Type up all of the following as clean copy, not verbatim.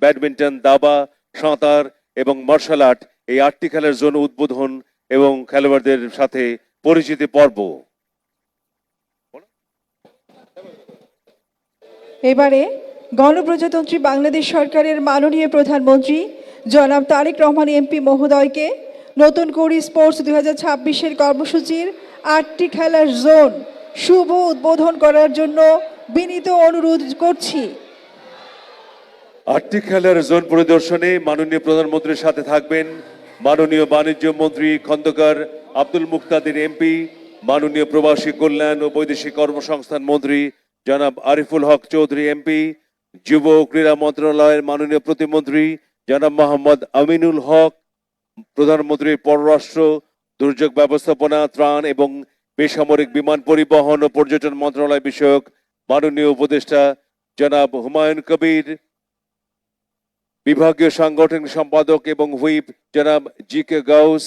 Badminton, দাবা, সাঁতার এবং মার্শাল আর্ট এই 8টি খেলার জন্য উদ্বোধন এবং খেলোয়াড়দের সাথে পরিচিতি পর্ব। এবারে গণপ্রজাতন্ত্রী বাংলাদেশ সরকারের মাননীয় প্রধানমন্ত্রী জনাব তারেক রহমান এমপি মহোদয়কে নতুন কুড়ি স্পোর্টস 2026-এর কর্মসূচির 8টি খেলার জোন শুভ উদ্বোধন করার জন্য বিনীত অনুরোধ করছি। 8টি খেলার জোন পরিদর্শনে মাননীয় প্রধানমন্ত্রীর সাথে থাকবেন মাননীয় বাণিজ্য মন্ত্রী খন্দকার আব্দুল মুক্তাদির এমপি, মাননীয় প্রবাসী কল্যাণ ও বৈদেশিক কর্মসংস্থান মন্ত্রী জনাব আরিফুল হক চৌধুরী এমপি, যুব ও ক্রীড়া মন্ত্রণালয়ের মাননীয় প্রতিমন্ত্রী জনাব মোহাম্মদ আমিনুল হক, প্রধানমন্ত্রীর পররাষ্ট্র, দুর্যোগ ব্যবস্থাপনা, ত্রাণ এবং বেসামরিক বিমান পরিবহন ও পর্যটন মন্ত্রণালয় বিষয়ক মাননীয় উপদেষ্টা জনাব হুমায়ুন কবির, বিভাগীয় সাংগঠনিক সম্পাদক এবং হুইপ জনাব জি কে গাউস,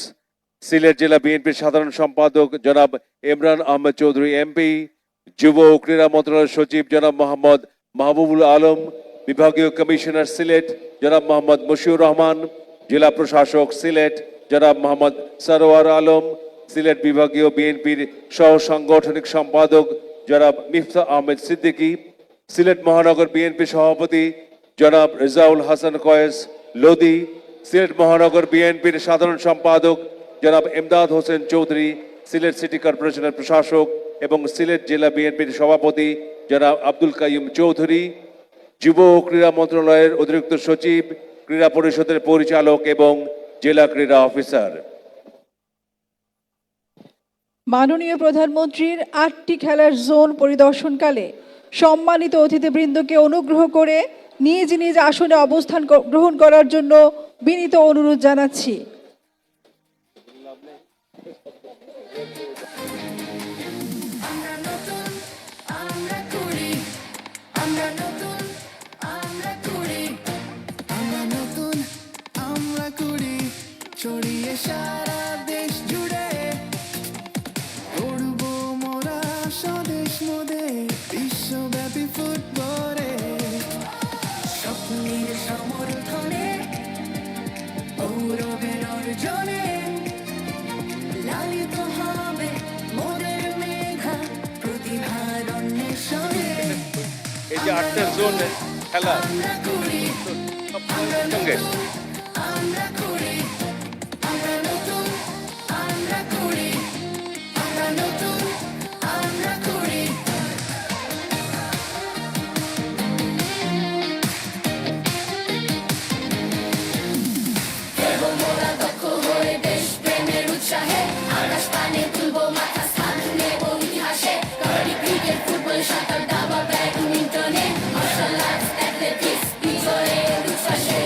সিলেট জেলা বিএনপির সাধারণ সম্পাদক জনাব ইমরান আহমেদ চৌধুরী এমপি, যুব ও ক্রীড়া মন্ত্রণালয়ের সচিব জনাব মোহাম্মদ মাহবুবুল আলম, বিভাগীয় কমিশনার সিলেট জনাব মোহাম্মদ মশিউর রহমান, জেলা প্রশাসক সিলেট জনাব মোহাম্মদ সরোয়ার আলম, সিলেট বিভাগীয় বিএনপির সহ সাংগঠনিক সম্পাদক জনাব মিফতা আহমেদ সিদ্দিকী, সিলেট মহানগর বিএনপি সভাপতি জনাব রেজাউল হাসান কয়েস লোদি, সিলেট মহানগর বিএনপির সাধারণ সম্পাদক জনাব এমদাদ হোসেন চৌধুরী, সিলেট সিটি কর্পোরেশনের প্রশাসক এবং সিলেট জেলা বিএনপির সভাপতি জনাব আব্দুল কাইয়ুম চৌধুরী, যুব ও ক্রীড়া মন্ত্রণালয়ের অতিরিক্ত সচিব, ক্রীড়া পরিষদের পরিচালক এবং জেলা ক্রীড়া অফিসার। মাননীয় প্রধানমন্ত্রীর 8টি খেলার জোন পরিদর্শনকালে সম্মানিত অতিথিবৃন্দকে অনুগ্রহ করে নিজ নিজ আসনে অবস্থান গ্রহণ করার জন্য বিনীত অনুরোধ জানাচ্ছি। ছড়িয়ে সারা দেশ জুড়ে উড়ব মোরা স্বদেশ মোদে বিশ্বব্যাপী ফুটবলে স্বপ্নের সমর্থনে গৌরবের অর্জনে লালিত হবে মোদের মেঘা প্রতিভার অন্বেষণে। এই যে 8টা জোন খেলা আমরা করি সঙ্গে আমরা করি আমরা নতুন আমরা করি আমরা নতুন আমরা করি এবং মোরা দক্ষ হয়ে দেশ প্রেমের উৎসাহে আকাশ পানে তুলবো মাথা স্থান নেব ইতিহাসে। কাবাডি, ক্রিকেট, ফুটবল, সাঁতার, দাবা, ব্যাডমিন্টনে মার্শাল আর্টস, অ্যাথলেটিক্স বিজয়ের উচ্ছ্বাসে।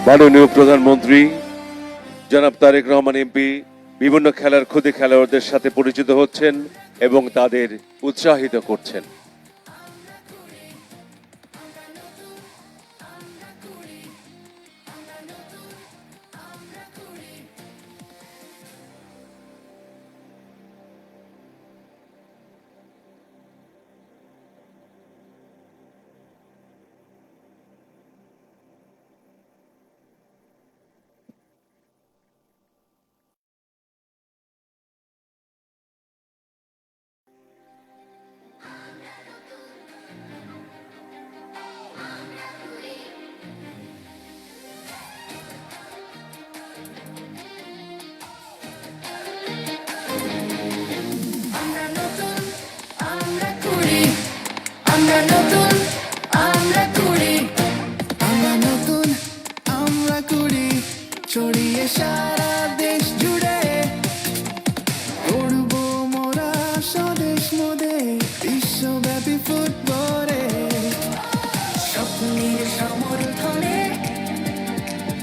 মাননীয় প্রধানমন্ত্রী জনাব তারেক রহমান এমপি বিভিন্ন খেলার ক্ষুদে খেলোয়াড়দের সাথে পরিচিত হচ্ছেন এবং তাদের উৎসাহিত করছেন। আমরা নতুন আমরা করি আমরা নতুন আমরা করি আমরা নতুন আমরা করি ছড়িয়ে সারা দেশ জুড়ে উড়ব মোরা স্বদেশ মোদে বিশ্বব্যাপী ফুটবলে স্বপ্নের সমর্থনে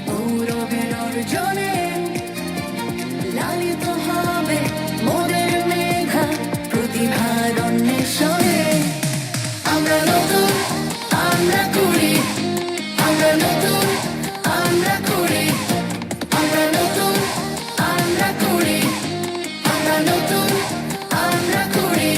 গৌরবের অর্জনে লালিত হবে মোদের মেঘা প্রতিভার অন্বেষণে। আমরা নতুন আমরা করি আমরা নতুন আমরা করি আমরা নতুন আমরা করি আমরা নতুন আমরা করি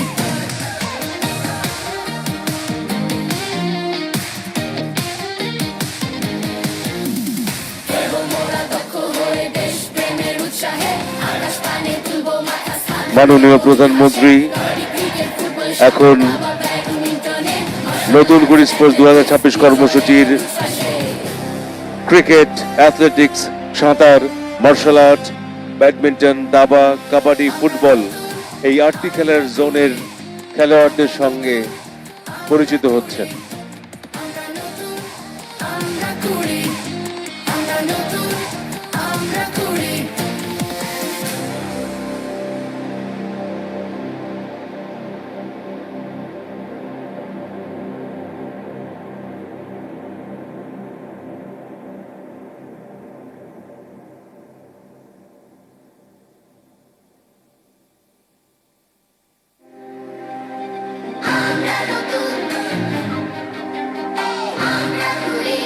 মাননীয় প্রধানমন্ত্রী এখন নতুন করে স্পোর্টস 2026 কর্মসূচির ক্রিকেট, অ্যাথলেটিক্স, সাঁতার, মার্শাল আর্ট, ব্যাডমিন্টন, দাবা, কাবাডি, ফুটবল এই 8টি খেলার জোনের খেলোয়াড়দের সঙ্গে পরিচিত হচ্ছেন। আমরা করি, আমরা নতুন, আমরা করি। আমরা নতুন, আমরা করি।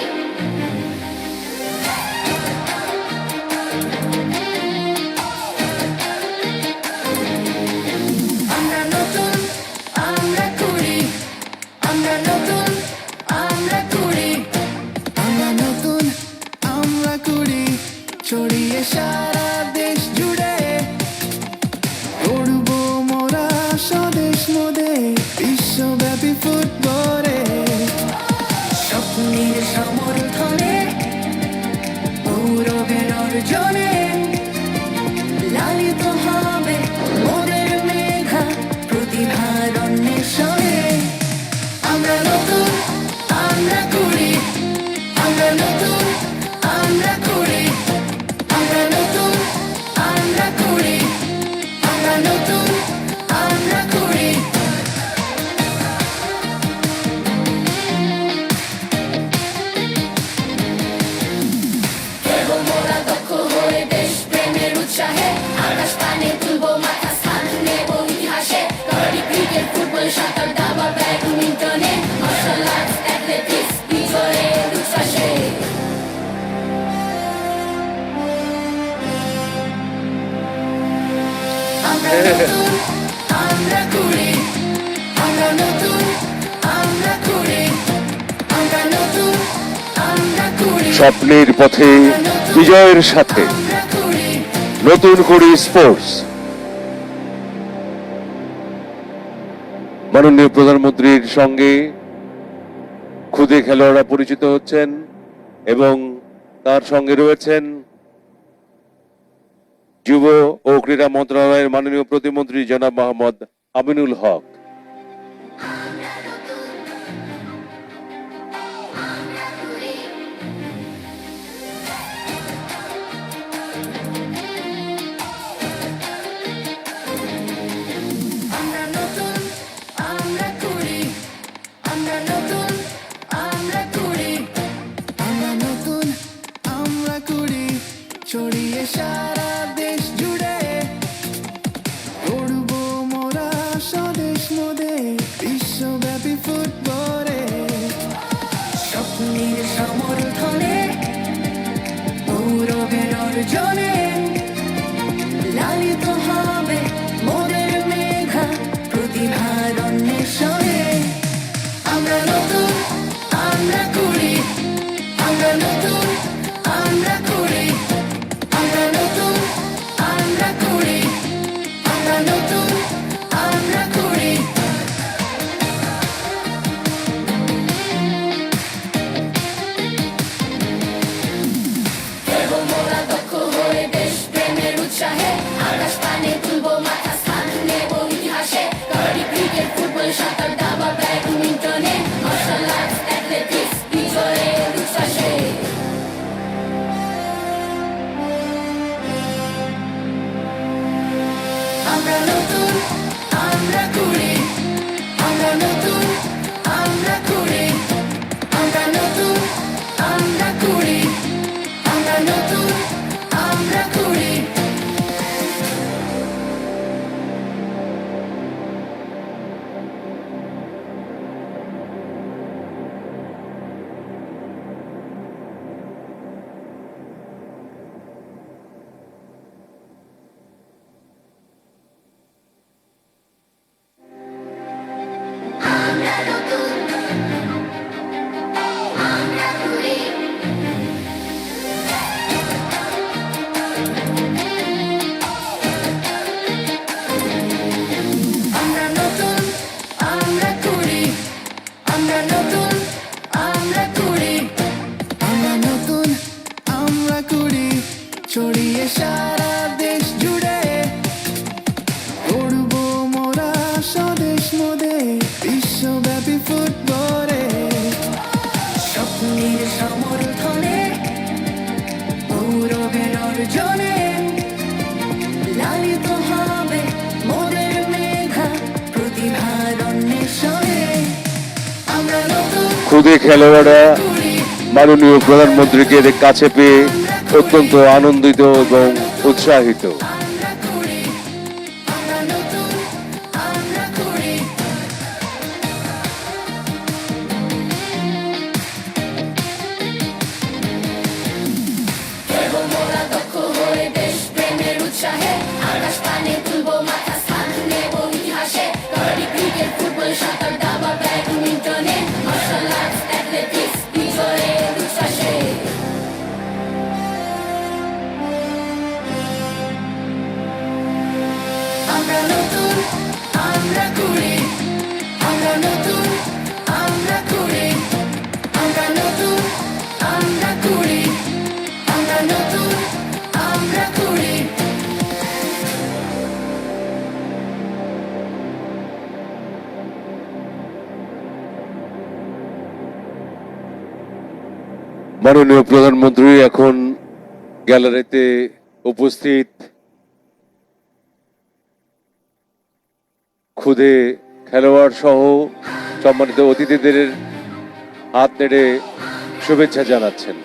আমরা নতুন, আমরা করি। আমরা নতুন, আমরা করি। আমরা নতুন, আমরা করি। ছড়িয়ে সারা দেশ জুড়ে উড়বো মোরা স্বদেশ মোদে বিশ্বব্যাপী ফুটবলে স্বপ্নের সমর্থনে গৌরবের অর্জনে লালিত হবে মোদের মেধা প্রতিভার অন্বেষণে আমরা নতুন আমরা করি আমরা নতুন আমরা করি আমরা নতুন আমরা করি আমরা নতুন আমরা করি দেবো মোরা দক্ষ হয়ে দেশ প্রেমের উৎসাহে আকাশ পানে তুলবো মাথা স্থান নেব ইতিহাসে কাবাডি ক্রিকেট ফুটবল সাঁতার দাবা ব্যাডমিন্টনে মার্শাল আর্টস অ্যাথলেটিক্স বিজয়ের উচ্ছ্বাসে আমরা নতুন আমরা করি আমরা নতুন আমরা করি আমরা নতুন আমরা করি স্বপ্নের পথে বিজয়ের সাথে আমরা করি নতুন করে স্পোর্টস। মাননীয় প্রধানমন্ত্রীর সঙ্গে খুদে খেলোয়াড়রা পরিচিত হচ্ছেন এবং তার সঙ্গে রয়েছেন যুব ও ক্রীড়া মন্ত্রণালয়ের মাননীয় প্রতিমন্ত্রী জনাব মোহাম্মদ আমিনুল হক। আমরা নতুন আমরা করি আমরা নতুন আমরা করি আমরা নতুন আমরা করি ছড়িয়ে সারা দেশ জুড়ে উড়বো মোরা স্বদেশ মোদে বিশ্বব্যাপী ফুটবলে স্বপ্নের সমর্থনে গৌরবের অর্জনে লালিত হবে মোদের মেধা প্রতিভার অন্বেষণে আমরা নতুন আমরা করি আমরা নতুন আমরা করি আমরা নতুন আমরা করি আমরা নতুন আমরা করি দেবো মোরা দক্ষ হয়ে দেশ প্রেমের উৎসাহে আকাশ পানে তুলবো মাথা স্থান নেব ইতিহাসে কাবাডি ক্রিকেট ফুটবল সাঁতার দাবা ব্যাডমিন্টনে মার্শাল আর্টস অ্যাথলেটিক্স বিজয়ের উচ্ছ্বাসে আমরা নতুন আমরা করি আমরা নতুন আমরা করি আমরা নতুন আমরা করি আমরা নতুন আমরা করি আমরা নতুন আমরা করি স্বপ্নের সমর্থনে গৌরবের অর্জনে লালিত হবে মোদের মেধা প্রতিভার অন্বেষণে আমরা নতুন খুদে খেলোয়াড়রা করি মাননীয় প্রধানমন্ত্রীকে এদের কাছে পেয়ে অত্যন্ত আনন্দিত এবং উৎসাহিত। আমরা করি আমরা নতুন আমরা করি এবং মোরা দক্ষ হয়ে দেশ প্রেমের উৎসাহে আকাশ পানে তুলবো মাথা স্থান নেব ইতিহাসে কাবাডি ক্রিকেট ফুটবল সাঁতার দাবা ব্যাডমিন্টনে মার্শাল আর্টস অ্যাথলেটিক্স বিজয়ের উচ্ছ্বাসে আমরা নতুন আমরা করি আমরা নতুন আমরা করি আমরা নতুন আমরা করি আমরা নতুন আমরা করি মাননীয় প্রধানমন্ত্রী এখন গ্যালারিতে উপস্থিত খুদে খেলোয়াড় সহ সম্মানিত অতিথিদের হাত নেড়ে শুভেচ্ছা জানাচ্ছেন।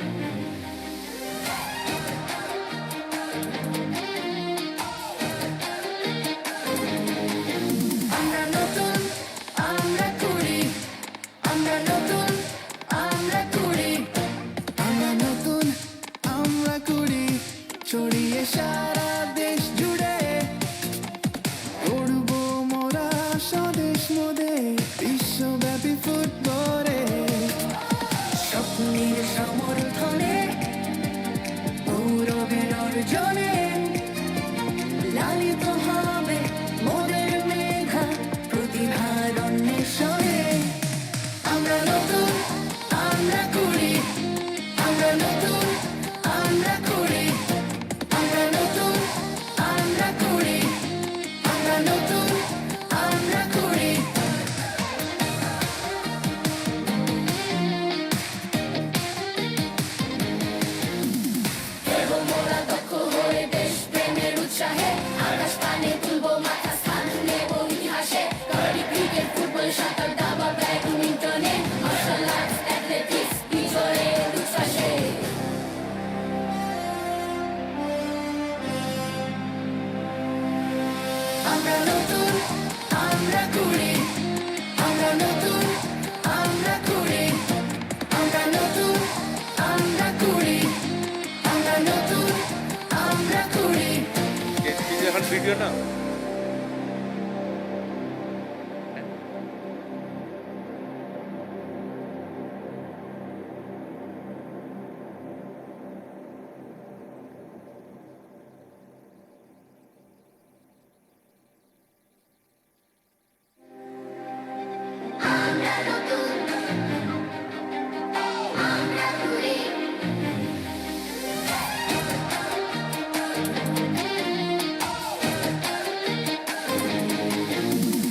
আমরা নতুন আমরা করি আমরা নতুন আমরা করি আমরা নতুন আমরা করি ছড়িয়ে সারা দেশ জুড়ে উড়ব মোরা স্বদেশ মোদে বিশ্বব্যাপী ফুটবলে স্বপ্নের সমর্থনে গৌরবের অর্জনে লালিত হবে মোদের মেধা প্রতিভার অন্বেষণে আমরা নতুন আমরা করি আমরা নতুন আমরা করি আমরা নতুন আমরা করি আমরা নতুন আমরা করি এবং মোরা দক্ষ হয়ে দেশ প্রেমের উৎসাহে আকাশ পানে তুলবো মাথা স্থান নেব ইতিহাসে কাবাডি ক্রিকেট ফুটবল সাঁতার দাবা ব্যাডমিন্টনে মার্শাল আর্টস অ্যাথলেটিক্স বিজয়ের উচ্ছ্বাসে আমরা নতুন আমরা করি আমরা নতুন আমরা করি আমরা নতুন আমরা করি আমরা নতুন আমরা করি ভিডিও না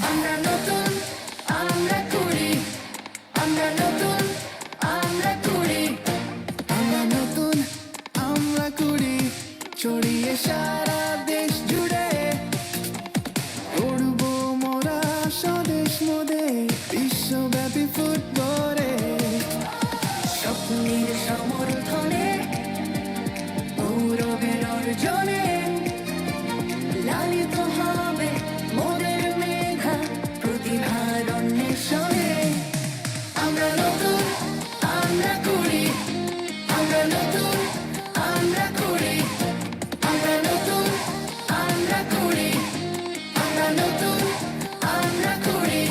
আমরা নতুন আমরা করি আমরা নতুন আমরা করি আমরা নতুন আমরা করি ছড়িয়ে সারা দেশ জুড়ে উড়ব মোরা স্বদেশ মোদে বিশ্বব্যাপী ফুটবলে স্বপ্নের সমর্থনে গৌরবের অর্জনে লালিত হবে মোদের মেধা প্রতিভার অন্বেষণে আমরা নতুন আমরা করি আমরা নতুন আমরা করি আমরা নতুন আমরা করি আমরা নতুন আমরা করি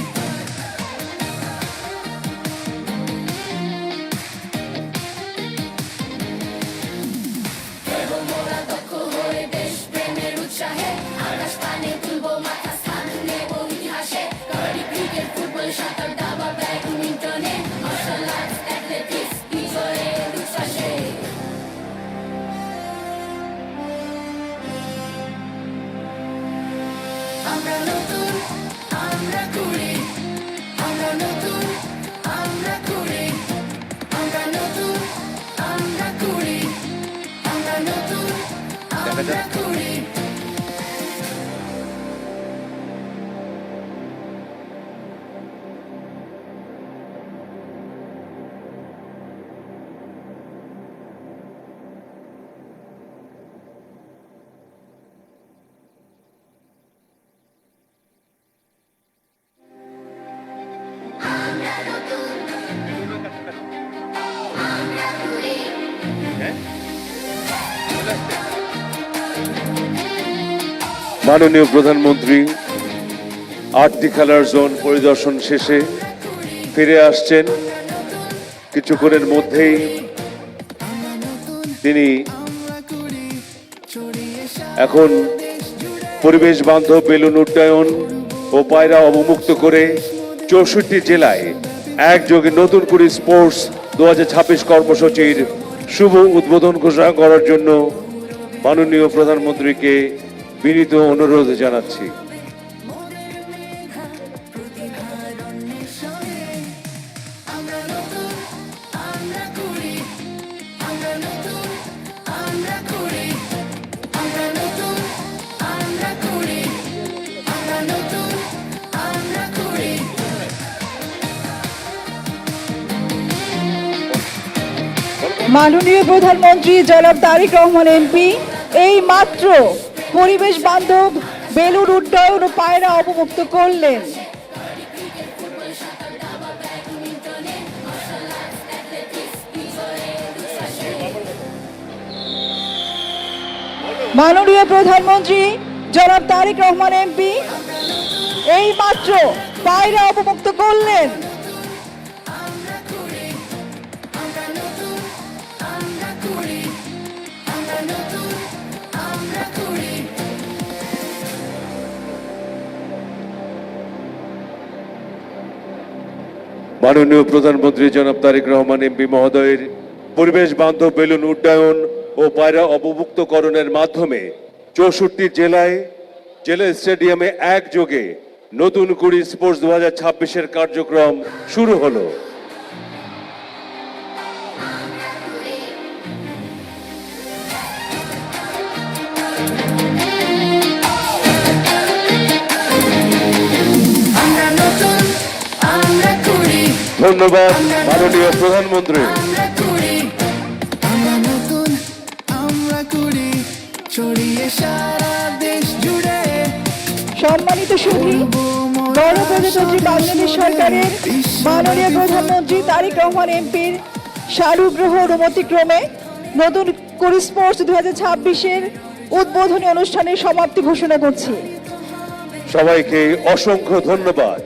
এবং মোরা দক্ষ হয়ে দেখা যাক। মাননীয় প্রধানমন্ত্রী 8টি খেলার জোন পরিদর্শন শেষে ফিরে আসছেন। কিছুক্ষণের মধ্যেই তিনি এখন পরিবেশ বান্ধব বেলুন উড্ডয়ন ও পায়রা অবমুক্ত করে 64 জেলায় একযোগে নতুন করে স্পোর্টস 2026 কর্মসূচির শুভ উদ্বোধন ঘোষণা করার জন্য মাননীয় প্রধানমন্ত্রীকে বিনীত অনুরোধ জানাচ্ছি। মাননীয় প্রধানমন্ত্রী জনাব তারেক রহমান এমপি এই মাত্র পরিবেশ বান্ধব বেলুন উড্ডয়ন ও পায়রা অবমুক্ত করলেন। মাননীয় প্রধানমন্ত্রী জনাব তারেক রহমান এমপি এই মাত্র পায়রা অবমুক্ত করলেন। মাননীয় প্রধানমন্ত্রী জনাব তারেক রহমান এমপি মহোদয়ের পরিবেশ বান্ধব বেলুন উড্ডয়ন ও পায়রা অবমুক্তকরণের মাধ্যমে 64 জেলায় জেলা স্টেডিয়ামে একযোগে নতুন কুড়ি স্পোর্টস 2026 কার্যক্রম শুরু হলো। ধন্যবাদ মাননীয় প্রধানমন্ত্রী। সম্মানিত সুধী, গণপ্রজাতন্ত্রী বাংলাদেশ সরকারের মাননীয় প্রধানমন্ত্রী তারেক রহমান এমপির সারুগ্রহ অনুমতিক্রমে নতুন কুড়ি স্পোর্টস 2026 উদ্বোধনী অনুষ্ঠানের সমাপ্তি ঘোষণা করছি। সবাইকে অসংখ্য ধন্যবাদ।